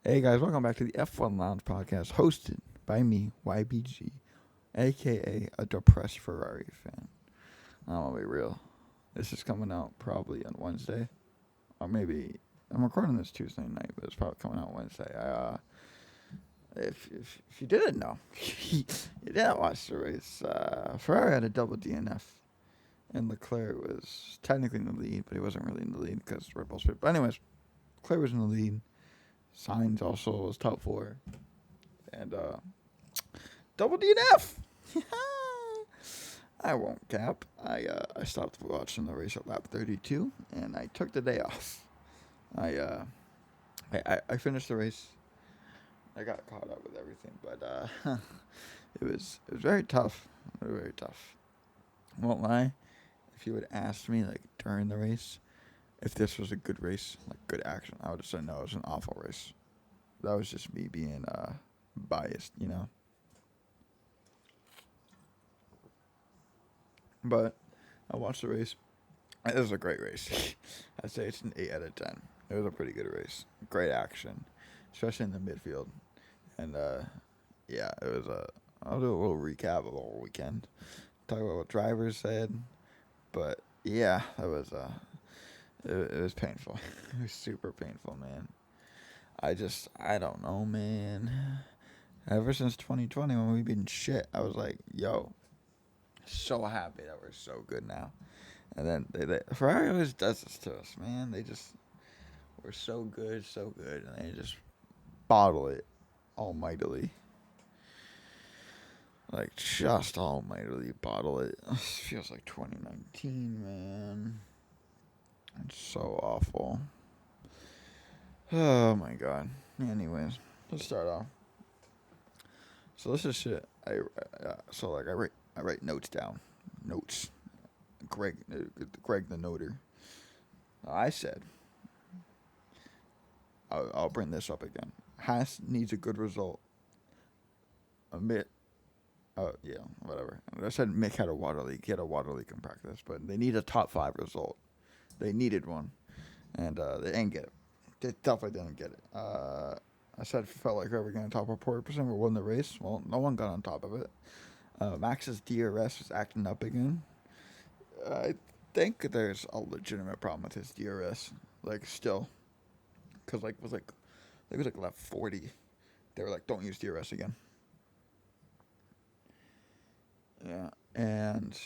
Hey guys, welcome back to the F1 Lounge podcast, hosted by me, YBG, aka a depressed Ferrari fan. I'm gonna be real. This is coming out probably on Wednesday, or maybe I'm recording this Tuesday night, but it's probably coming out Wednesday. If you didn't know, you didn't watch the race. Ferrari had a double DNF, and Leclerc was technically in the lead, but he wasn't really in the lead because Red Bull split. But anyways, Leclerc was in the lead. Signs also was top four. And double DNF. I won't cap. I stopped watching the race at lap 32, and I took the day off. I I finished the race. I got caught up with everything, but it was very tough. Very tough. I won't lie. If you would ask me like during the race if this was a good race, like good action, I would have said no. It was an awful race. That was just me being biased, you know. But I watched the race. It was a great race. I'd say it's an 8 out of 10. It was a pretty good race. Great action, especially in the midfield. And yeah, it was a. I'll do a little recap of the whole weekend. Talk about what drivers said. But yeah, it was painful. It was super painful, man. I don't know, man. Ever since 2020 when we've been shit, I was like, yo, so happy that we're so good now. And then Ferrari always does this to us, man. We're so good, and they just bottle it almightily. Like, just almightily bottle it. Feels like 2019, man. It's so awful. Oh my god. Anyways, let's start off. So this is shit. I write notes down. Notes. Greg the noter. I said, I'll bring this up again. Haas needs a good result. Admit, yeah, whatever. I said Mick had a water leak. He had a water leak in practice, but they need a top 5 result. They needed one, and they didn't get it. They definitely didn't get it. I said felt like they were going to top a 40%, but won the race. Well, no one got on top of it. Max's DRS was acting up again. I think there's a legitimate problem with his DRS. Like still, because it was like left 40. They were like, don't use DRS again. Yeah, and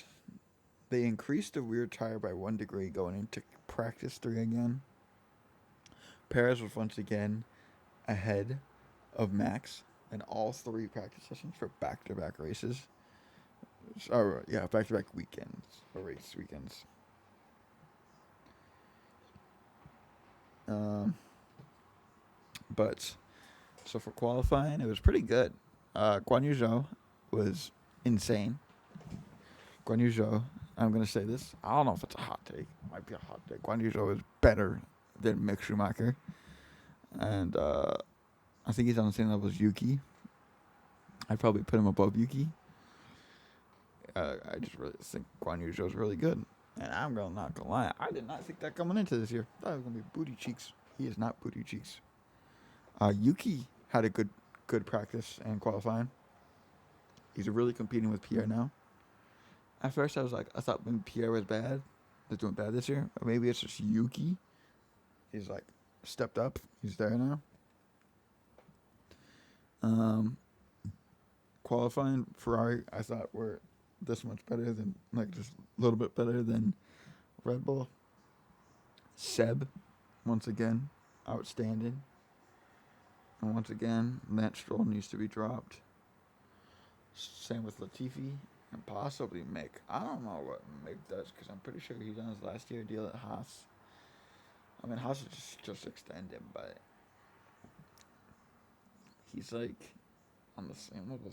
they increased the rear tire by 1 degree going into practice 3 again. Perez was once again ahead of Max in all 3 practice sessions for back-to-back races. Or yeah, back-to-back weekends or race weekends. Um, but so for qualifying, it was pretty good. Guan Yu Zhou was insane. Guan Yu Zhou, I'm gonna say this. I don't know if it's a hot take. It might be a hot take. Guan Yu Zhou is better than Mick Schumacher, and I think he's on the same level as Yuki. I'd probably put him above Yuki. I just really think Guan Yu Zhou is really good, and I'm not gonna lie. I did not think that coming into this year. I thought it was gonna be booty cheeks. He is not booty cheeks. Yuki had a good practice and qualifying. He's really competing with Pierre now. At first, I thought maybe Pierre was bad. Was doing bad this year. Or maybe it's just Yuki. He's like stepped up. He's there now. Qualifying Ferrari, I thought were this much better than like just a little bit better than Red Bull. Seb, once again, outstanding. And once again, Lance Stroll needs to be dropped. Same with Latifi and possibly Mick. I don't know what Mick does because I'm pretty sure he's on his last year deal at Haas. I mean, Haas would just extend him, but he's like on the same level,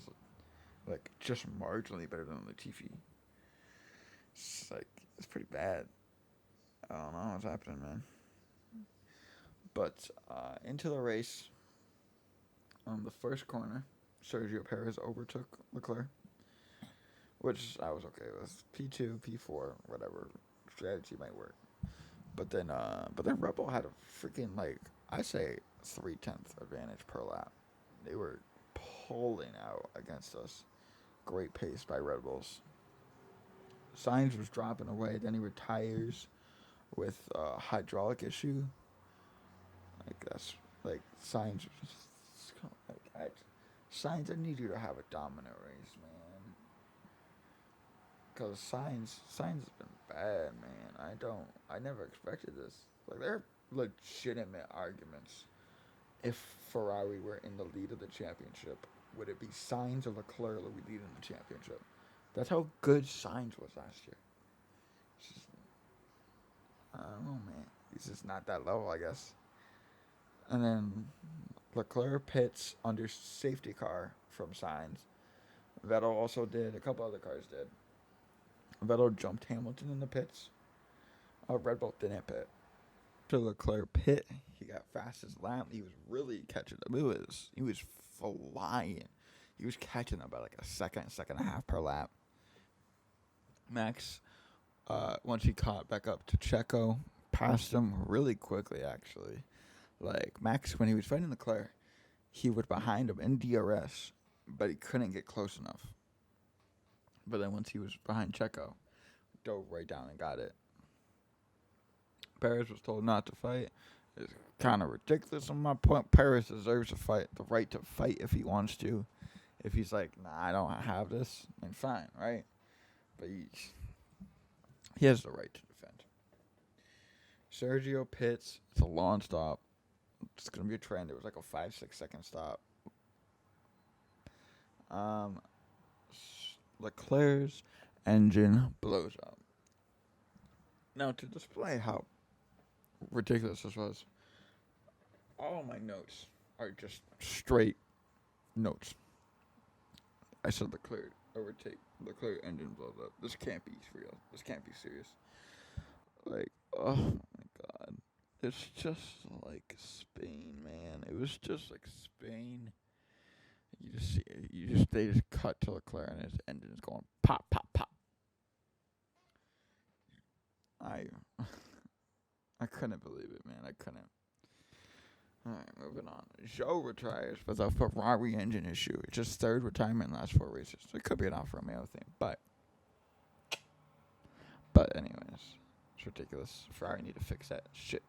like just marginally better than Latifi. It's pretty bad. I don't know what's happening, man. But into the race, on the first corner, Sergio Perez overtook Leclerc, which I was okay with. P2, P4, whatever strategy might work. But then Red Bull had a freaking I say 3/10 advantage per lap. They were pulling out against us. Great pace by Red Bulls. Sainz was dropping away. Then he retires with a hydraulic issue. Like that's like Sainz. Sainz, I need you to have a dominant race, man. Cause Sainz has been bad, man. I never expected this. Like there are legitimate arguments. If Ferrari were in the lead of the championship, would it be Sainz or Leclerc that would lead in the championship? That's how good Sainz was last year. Just, I don't know, man. He's just not that level, I guess. And then Leclerc pits under safety car from Sainz. Vettel also did. A couple other cars did. Vettel jumped Hamilton in the pits. Red Bull didn't pit. To Leclerc pit, he got fastest lap. He was really catching them. He was flying. He was catching them by like a second and a half per lap. Max, once he caught back up to Checo, passed him really quickly, actually. Like, Max, when he was fighting Leclerc, he was behind him in DRS, but he couldn't get close enough. But then once he was behind Checo, dove right down and got it. Perez was told not to fight. It's kind of ridiculous on my point. Perez deserves to fight, the right to fight if he wants to. If he's like, nah, I don't have this, then fine, right? But he has the right to defend. Sergio pits. It's a long stop. It's going to be a trend. It was like a 5-6 second stop. Leclerc's engine blows up. Now, to display how ridiculous this was, all my notes are just straight notes. I said Leclerc overtake. Leclerc engine blows up. This can't be real. This can't be serious. Like, oh my god. It's just like Spain, man. It was just like Spain. They just cut to Leclerc and his engine is going pop, pop, pop. I couldn't believe it, man. I couldn't. Alright, moving on. Zhou retires with a Ferrari engine issue. It's his third retirement in the last 4 races. So it could be an Alfa Romeo thing, but anyways, it's ridiculous. Ferrari need to fix that shit.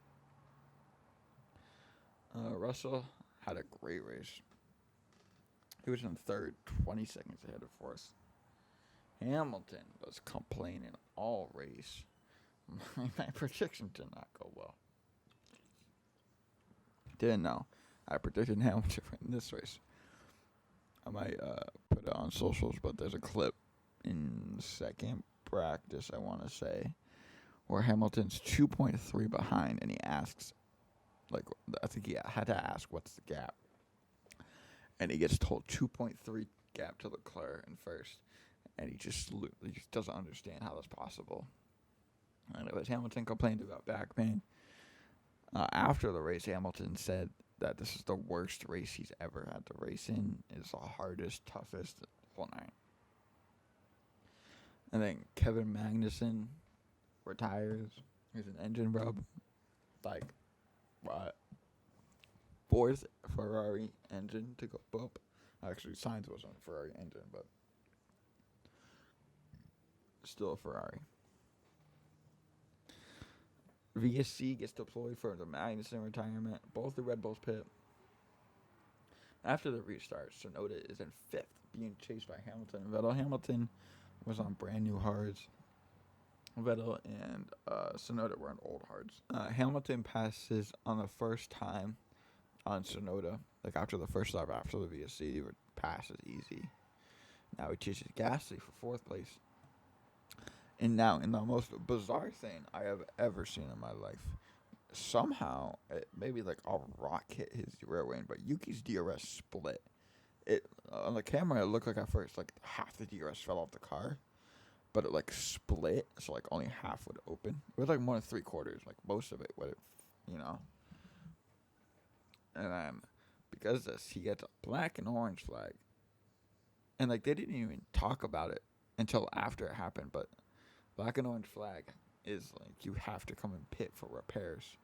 Russell had a great race. He was in third, 20 seconds ahead of fourth. Hamilton was complaining all race. My prediction did not go well. Didn't know. I predicted Hamilton in this race. I might put it on socials, but there's a clip in second practice, I want to say, where Hamilton's 2.3 behind, and he asks, like, I think he had to ask, what's the gap? And he gets told 2.3 gap to Leclerc in first, and he just doesn't understand how that's possible. And it was Hamilton complained about back pain. After the race, Hamilton said that this is the worst race he's ever had to race in. It's the hardest, toughest whole night. And then Kevin Magnussen retires. He's an engine rub. Like, what? Fourth Ferrari engine to go up. Actually, Sainz wasn't a Ferrari engine, but still a Ferrari. VSC gets deployed for the Magnussen retirement. Both the Red Bulls pit. After the restart, Tsunoda is in fifth, being chased by Hamilton and Vettel. Hamilton was on brand new hards. Vettel and Tsunoda were on old hards. Hamilton passes on the first time on Tsunoda. Like after the first lap, after the VSC, he would pass is easy. Now he chases Gasly for fourth place. And now, in the most bizarre thing I have ever seen in my life, somehow, maybe like a rock hit his rear wing, but Yuki's DRS split. It on the camera, it looked like at first, like half the DRS fell off the car, but it like split, so like only half would open. It was like more than 3/4, like most of it would, you know. And because of this, he gets a black and orange flag, and like they didn't even talk about it until after it happened, but. Black and orange flag is like you have to come and pit for repairs.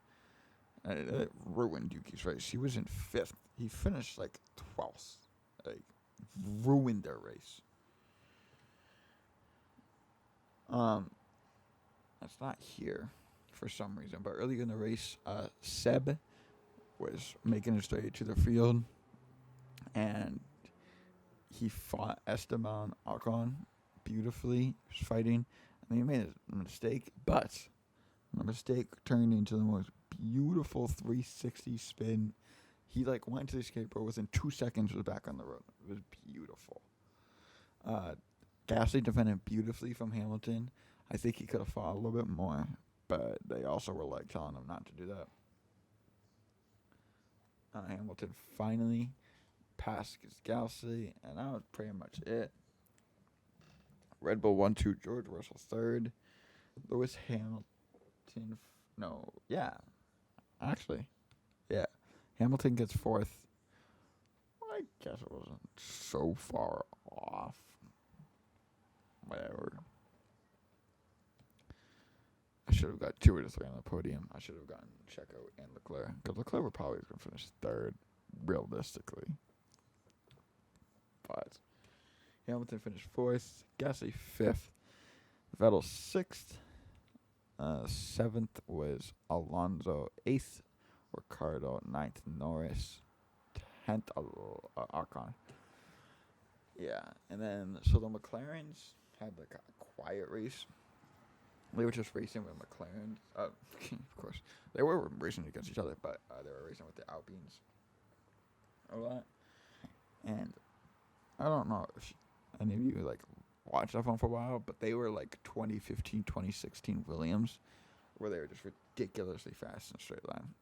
And it ruined Yuki's race. He was in 5th. He finished like 12th. Like, ruined their race. That's not here for some reason. But earlier in the race, Seb was making his way to the field, and he fought Esteban Ocon beautifully. He was fighting, and he made a mistake, but the mistake turned into the most beautiful 360 spin. He went to the skateboard within 2 seconds, was back on the road. It was beautiful. Gasly defended beautifully from Hamilton. I think he could have fought a little bit more, but they also were telling him not to do that. Hamilton finally passed Gasly, and that was pretty much it. Red Bull 1-2, George Russell 3rd. Lewis Hamilton, Hamilton gets 4th. I guess it wasn't so far off. Whatever. I should have got 2 or 3 on the podium. I should have gotten Checo and Leclerc, because Leclerc were probably going to finish 3rd, realistically. But Hamilton finished 4th, Gasly 5th, Vettel 6th, 7th was Alonso, 8th Ricardo, 9th Norris, 10th Ocon. Yeah, and then so the McLarens had a quiet race. They were just racing with McLaren. Of course, they were racing against each other, but they were racing with the Alpines a lot. And I don't know if any of you watched F1 for a while, but they were 2015, 2016 Williams, where they were just ridiculously fast in a straight line.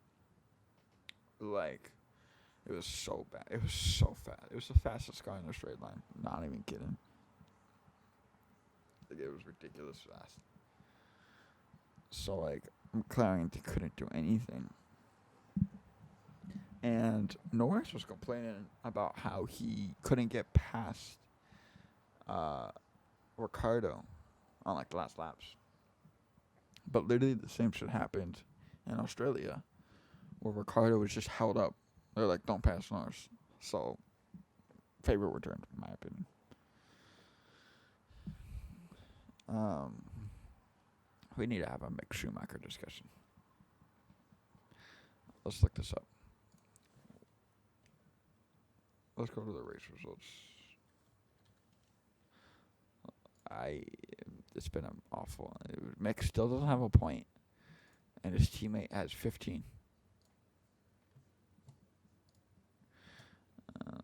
It was so bad. It was so fast. It was the fastest car in a straight line. Not even kidding. It was ridiculous fast. So, McLaren, they couldn't do anything. And Norris was complaining about how he couldn't get past Ricardo on, the last laps. But literally the same shit happened in Australia, where Ricardo was just held up. They're like, don't pass Norris. So, favor returned, in my opinion. We need to have a Mick Schumacher discussion. Let's look this up. Let's go to the race results. It's been awful. Mick still doesn't have a point, and his teammate has 15.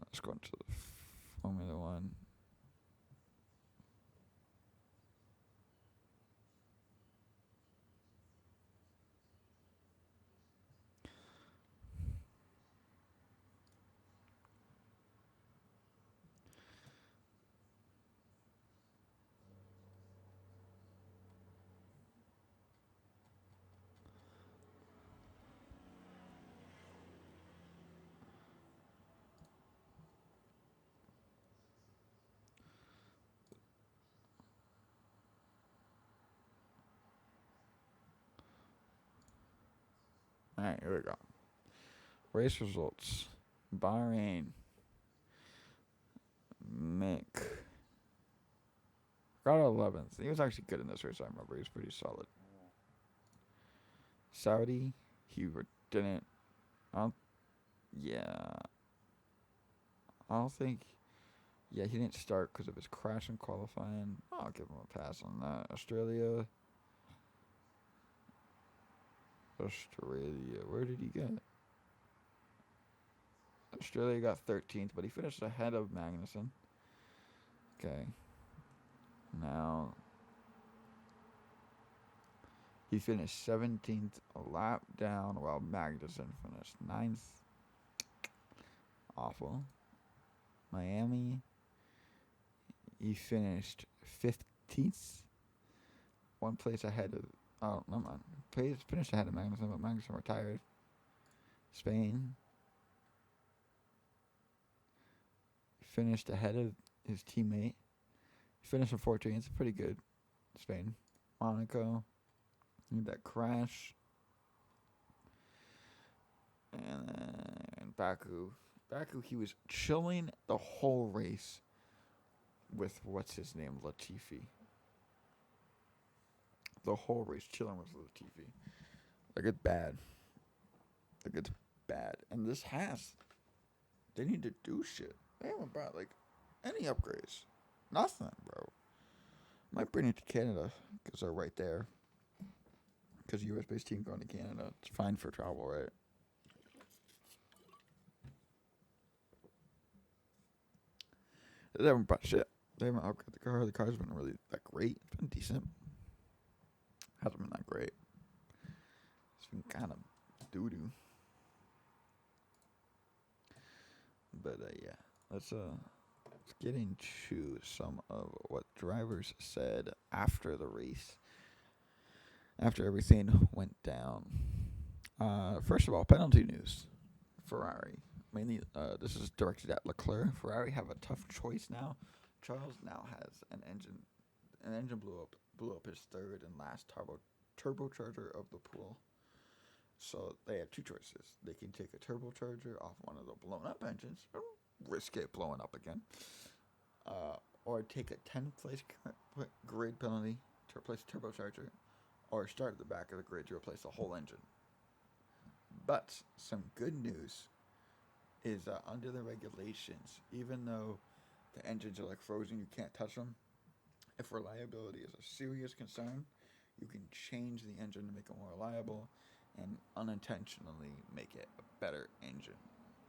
Let's go into the Formula One. Alright, here we go. Race results. Bahrain. Mick. Got 11th. He was actually good in this race, I remember. He was pretty solid. Saudi. He didn't. I don't think. Yeah, he didn't start because of his crash in qualifying. I'll give him a pass on that. Australia. Where did he get? Australia got 13th, but he finished ahead of Magnussen. Okay. Now, he finished 17th, a lap down, while Magnussen finished 9th. Awful. Miami, he finished 15th. One place ahead of... Oh, never mind. Finished ahead of Magnussen, but Magnussen retired. Spain. Finished ahead of his teammate. Finished in 14th. Pretty good. Spain. Monaco. Need that crash. And then Baku, he was chilling the whole race with what's his name, Latifi. The whole race chilling with Latifi. Like it's bad. Like it's bad. And this has, they need to do shit. They haven't brought like any upgrades. Nothing, bro. Might bring it to Canada because they're right there. Because U.S. based team going to Canada, it's fine for travel, right? They haven't brought shit. They haven't upgraded the car. The car's been really that great. It's been decent. Hasn't been that great. It's been kind of doo doo. But yeah, let's get into some of what drivers said after the race, after everything went down. First of all, penalty news. Ferrari. Mainly, this is directed at Leclerc. Ferrari have a tough choice now. Charles now has an engine. An engine blew up his third and last turbocharger of the pool. So they have two choices. They can take a turbocharger off one of the blown up engines, risk it blowing up again, or take a 10th place grid penalty to replace the turbocharger, or start at the back of the grid to replace the whole engine. But some good news is under the regulations, even though the engines are like frozen, you can't touch them. If reliability is a serious concern, you can change the engine to make it more reliable and unintentionally make it a better engine.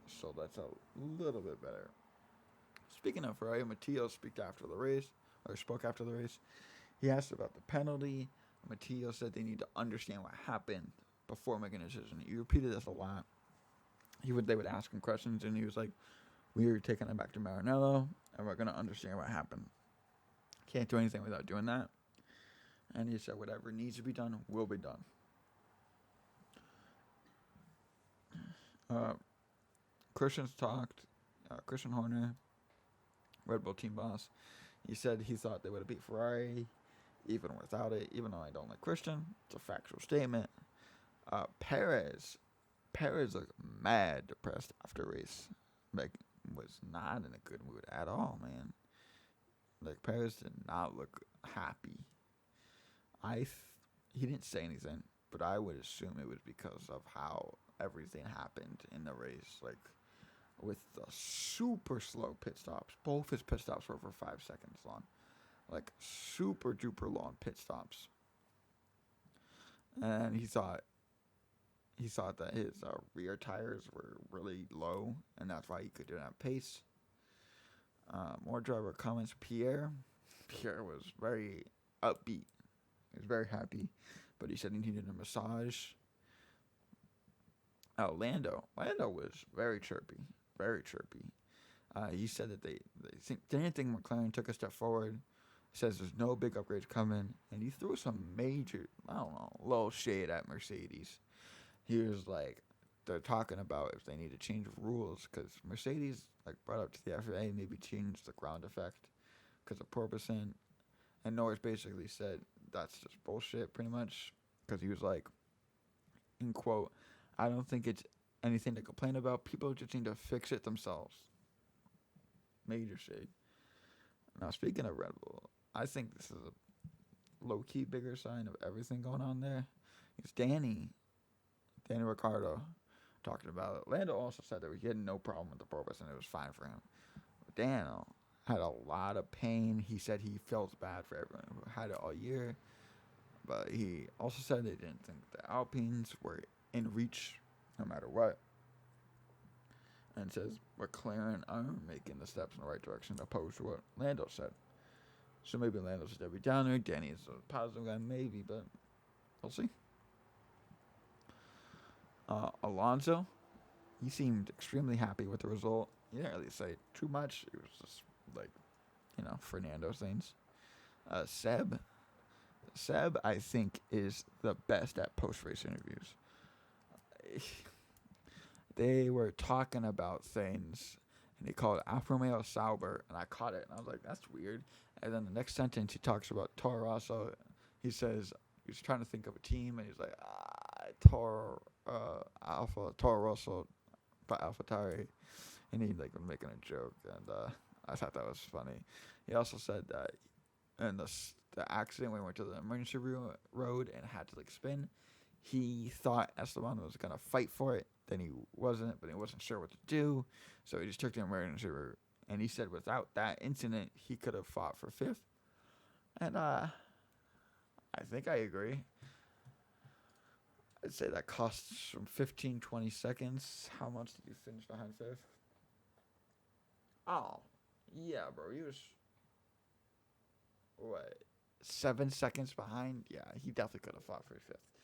So that's a little bit better. Speaking of Ferrari, Matteo spoke after the race. He asked about the penalty. Matteo said they need to understand what happened before making a decision. He repeated this a lot. They would ask him questions, and he was like, "We are taking it back to Maranello, and we're going to understand what happened. Can't do anything without doing that." And he said, "Whatever needs to be done will be done." Christian Horner, Red Bull team boss. He said he thought they would have beat Ferrari even without it. Even though I don't like Christian, it's a factual statement. Perez looked mad depressed after race. Like, was not in a good mood at all, man. Like, Perez did not look happy. He didn't say anything, but I would assume it was because of how everything happened in the race. Like, with the super slow pit stops. Both his pit stops were over 5 seconds long. Like, super duper long pit stops. And he thought that his rear tires were really low, and that's why he could do that pace. More driver comments. Pierre was very upbeat. He was very happy, but he said he needed a massage. Lando was very chirpy. He said that they didn't think McLaren took a step forward. He says there's no big upgrades coming, and he threw some major, little shade at Mercedes. He was like, they're talking about if they need to change rules, because Mercedes brought up to the FIA maybe change the ground effect because of porpoising, and Norris basically said that's just bullshit pretty much, because he was like, in quote, "I don't think it's anything to complain about. People just need to fix it themselves." Major shade. Now, speaking of Red Bull, I think this is a low-key bigger sign of everything going on there. It's Danny Ricciardo talking about it. Lando also said that he had no problem with the porpoise and it was fine for him. Daniel had a lot of pain. He said he felt bad for everyone who had it all year. But he also said they didn't think the Alpines were in reach no matter what. And says McLaren are making the steps in the right direction opposed to what Lando said. So maybe Lando's a Debbie Downer. Danny's a positive guy, maybe, but we'll see. Alonso, he seemed extremely happy with the result. He didn't really say too much. It was just Fernando things. Seb, I think, is the best at post-race interviews. They were talking about things, and he called Alfa Romeo Sauber, and I caught it, and I was like, that's weird. And then the next sentence, he talks about Toro Rosso. He says he's trying to think of a team, and he's like, Alpha Toro Rosso by AlphaTauri, and he like was making a joke, and I thought that was funny. He also said that in the accident when he went to the emergency road and had to like spin, he thought Esteban was gonna fight for it. Then he wasn't, but he wasn't sure what to do, so he just took the emergency route. And he said without that incident, he could have fought for fifth. And I think I agree. I'd say that costs from 15, 20 seconds. How much did you finish behind fifth? Oh, yeah, bro. He was, what, 7 seconds behind? Yeah, he definitely could have fought for fifth.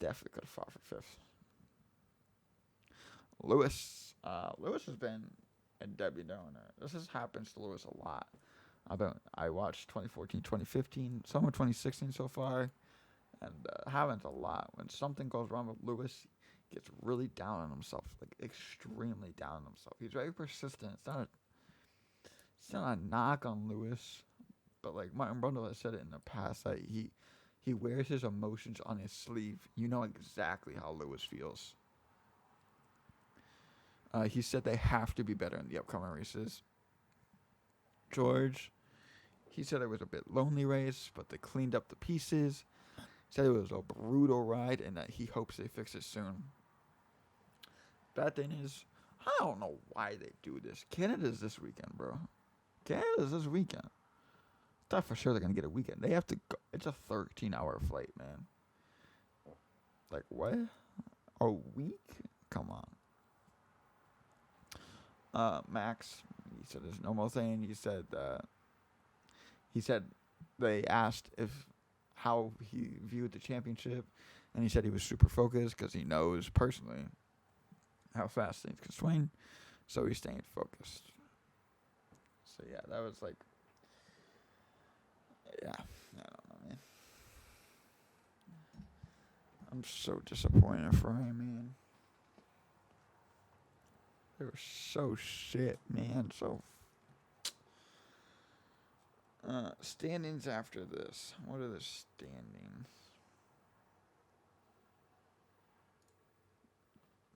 Definitely could have fought for fifth. Lewis. Lewis has been a Debbie Downer. This happens to Lewis a lot. I watched 2014, 2015, some of 2016 so far, and happens a lot. When something goes wrong with Lewis, he gets really down on himself, like extremely down on himself. He's very persistent. It's not a knock on Lewis, but like Martin Brundle has said it in the past that he wears his emotions on his sleeve. You know exactly how Lewis feels. He said they have to be better in the upcoming races. George, he said it was a bit lonely race, but they cleaned up the pieces. Said it was a brutal ride and that he hopes they fix it soon. Bad thing is, I don't know why they do this. Canada's this weekend, bro. Canada's this weekend. I thought for sure they're going to get a weekend. They have to go. It's a 13-hour flight, man. Like, what? A week? Come on. Max, he said his normal thing. He said they asked if how he viewed the championship, and he said he was super focused because he knows personally how fast things can swing, so he's staying focused. So yeah, that was like, yeah, I don't know, man. I'm so disappointed for him, man. They were so shit, man. So standings after this. What are the standings?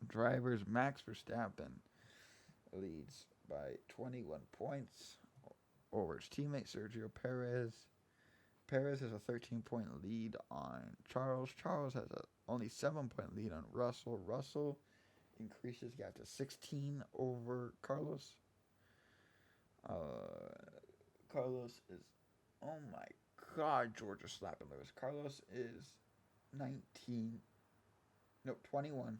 Drivers, Max Verstappen leads by 21 points over his teammate Sergio Perez. Perez has a 13-point lead on Charles. Charles has a only 7-point lead on Russell. Russell increases the gap to 16 over Carlos. Carlos is, oh my God, George is slapping Lewis. Carlos is 21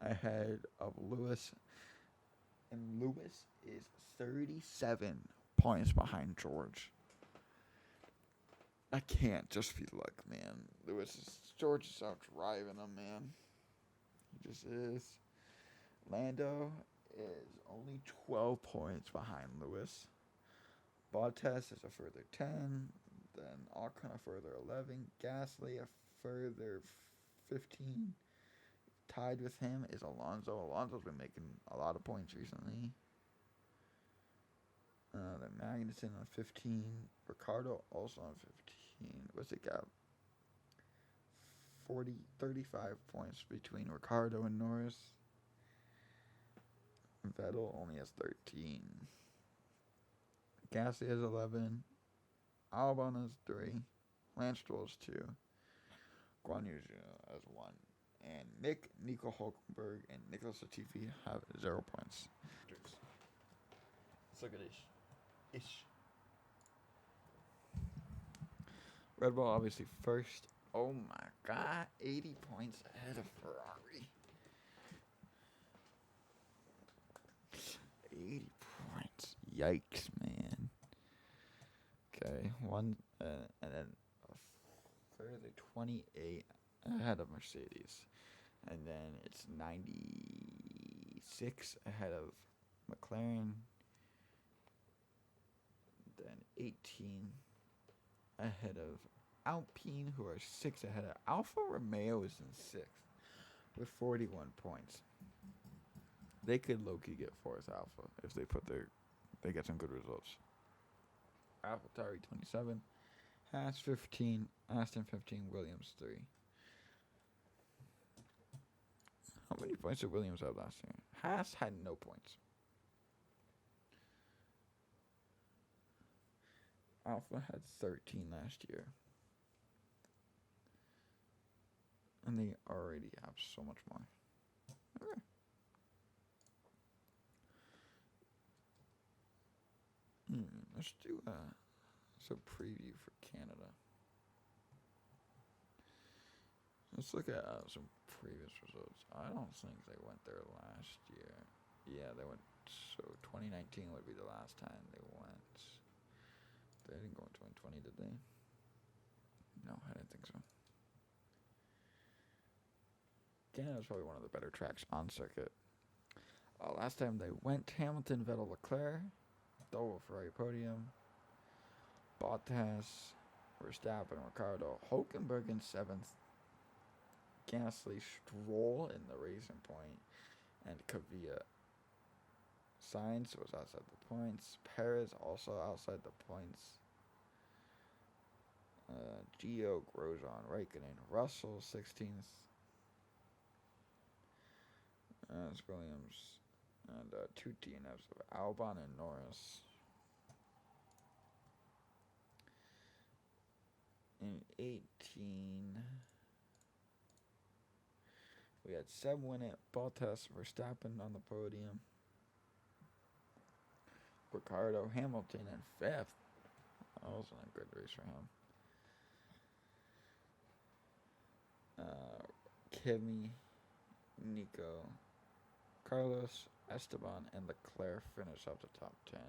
ahead of Lewis, and Lewis is 37 points behind George. I can't just be luck, man. George is out driving him, man. He just is. Lando is only 12 points behind Lewis. Bottas is a further 10. Then Ocon a further 11. Gasly a further 15. Tied with him is Alonso. Alonso's been making a lot of points recently. Then Magnussen on 15. Ricardo also on 15. What's it got? 35 points between Ricardo and Norris. Vettel only has 13. Gasly has 11. Albon has 3. Lance Stroll has 2. Guan Yu has 1. And Nico Hulkenberg, and Nicholas Latifi have 0 points. Let's look at Ish. Red Bull obviously first. Oh my God, 80 points ahead of Ferrari. 80 points. Yikes, man. Okay, and then a further 28 ahead of Mercedes. And then it's 96 ahead of McLaren. Then 18 ahead of Alpine, who are 6 ahead of Alfa Romeo is in 6th with 41 points. They could low-key get 4th Alpha if they get some good results. AlphaTauri 27, Haas 15, Aston 15, Williams 3. How many points did Williams have last year? Haas had no points. Alpha had 13 last year. And they already have so much more. Okay. Let's do a preview for Canada. Let's look at some previous results. I don't think they went there last year. Yeah, they went. So 2019 would be the last time they went. They didn't go in 2020, did they? No, I didn't think so. Canada's probably one of the better tracks on circuit. Last time they went, Hamilton, Vettel, Leclerc, double Ferrari podium, Bottas, Verstappen, Ricardo, Hulkenberg in 7th, Gasly, Stroll in the Racing Point, and Kvyat. Sainz was outside the points. Perez also outside the points. Gio, Grosjean, Raikkonen, Russell 16th. That's Williams. And 2 DNFs of Albon and Norris. In 18, we had Seb win it, Bottas, Verstappen on the podium, Ricardo, Hamilton in 5th. That wasn't a good race for him. Kimi, Nico, Carlos, Esteban, and Leclerc finish up the top 10.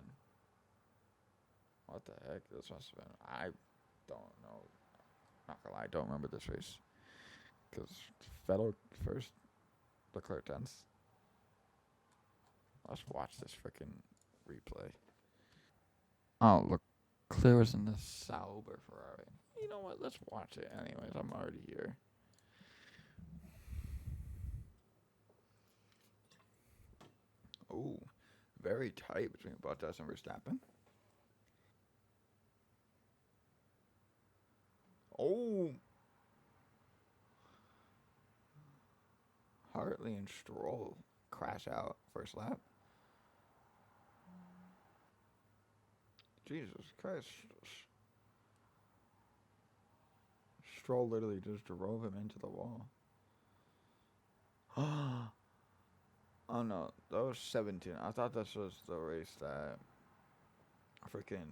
What the heck? This must have been. I don't know. Not gonna lie, I don't remember this race. Because Vettel first, Leclerc 10th. Let's watch this freaking replay. Oh, look. Leclerc was in the Sauber Ferrari. You know what? Let's watch it anyways. I'm already here. Oh, very tight between Bottas and Verstappen. Oh, Hartley and Stroll crash out first lap. Jesus Christ. Stroll literally just drove him into the wall. Oh no, that was 17. I thought this was the race that freaking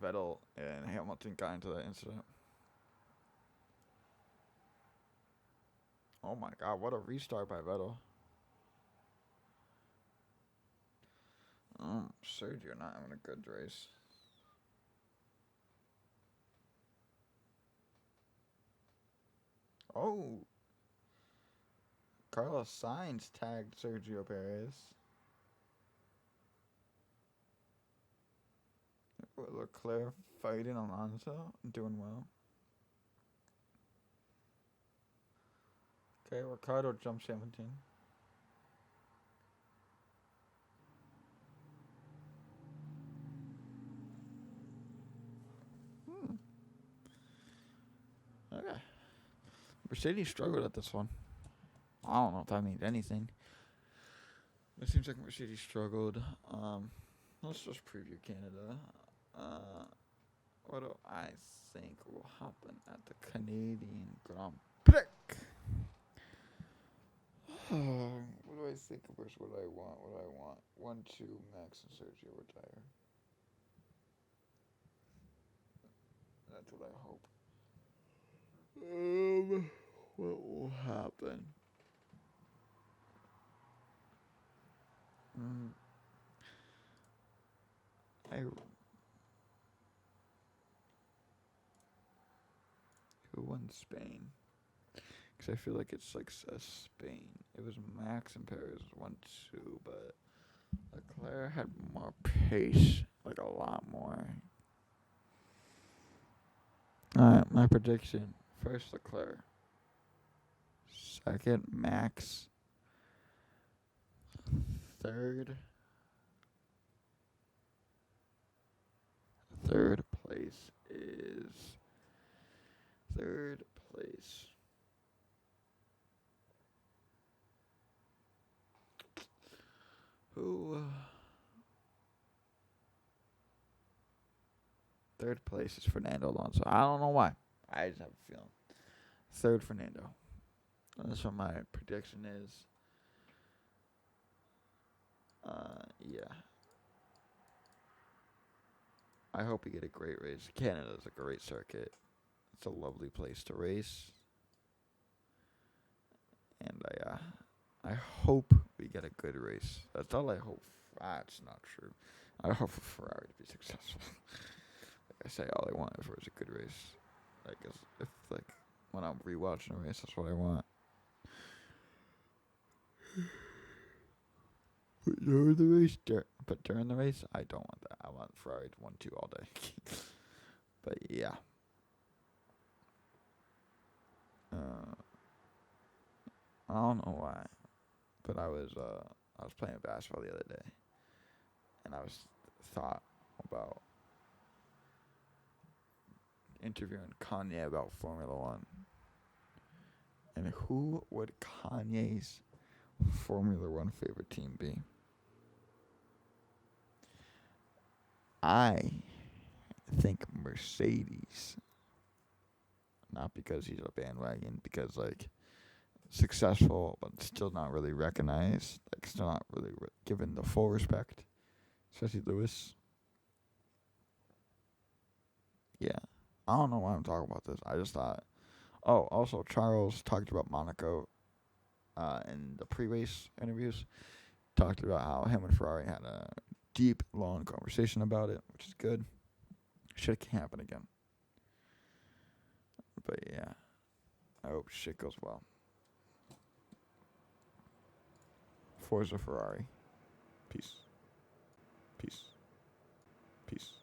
Vettel and Hamilton got into that incident. Oh my god, what a restart by Vettel. Sergio not having a good race. Oh, Carlos Sainz tagged Sergio Perez. Leclerc fighting Alonso, doing well. Okay, Ricardo jumps Hamilton. Okay. Mercedes struggled at this one. I don't know if that means anything. It seems like Mercedes struggled. Let's just preview Canada. What do I think will happen at the Canadian Grand Prix? What do I think versus what I want? 1-2, Max and Sergio retire. That's what I hope. What will happen? Who won Spain? Because I feel like it's like Spain. It was Max and Perez 1-2, but Leclerc had more pace, like a lot more. Alright, my prediction. First Leclerc. Second Max. Third place is third place. Who? Third place is Fernando Alonso. I don't know why. I just have a feeling. Third, Fernando. That's what my prediction is. Yeah. I hope we get a great race. Canada's a great circuit. It's a lovely place to race. And I hope we get a good race. That's all I hope. That's not true. I hope for Ferrari to be successful. Like I say, all I want is a good race. Like if like when I'm rewatching a race, that's what I want. But during the race, I don't want that. I want Ferrari to 1-2 all day. But yeah. I don't know why, but I was playing basketball the other day, and I was thought about interviewing Kanye about Formula One, and who would Kanye's Formula One favorite team be? I think Mercedes, not because he's a bandwagon, because like successful but still not really recognized, like still not really given the full respect, especially Lewis. Yeah, I don't know why I'm talking about this. I just thought. Oh, also Charles talked about Monaco in the pre-race interviews. Talked about how him and Ferrari had a deep, long conversation about it, which is good. Shit can't happen again. But yeah, I hope shit goes well. Forza Ferrari. Peace. Peace. Peace.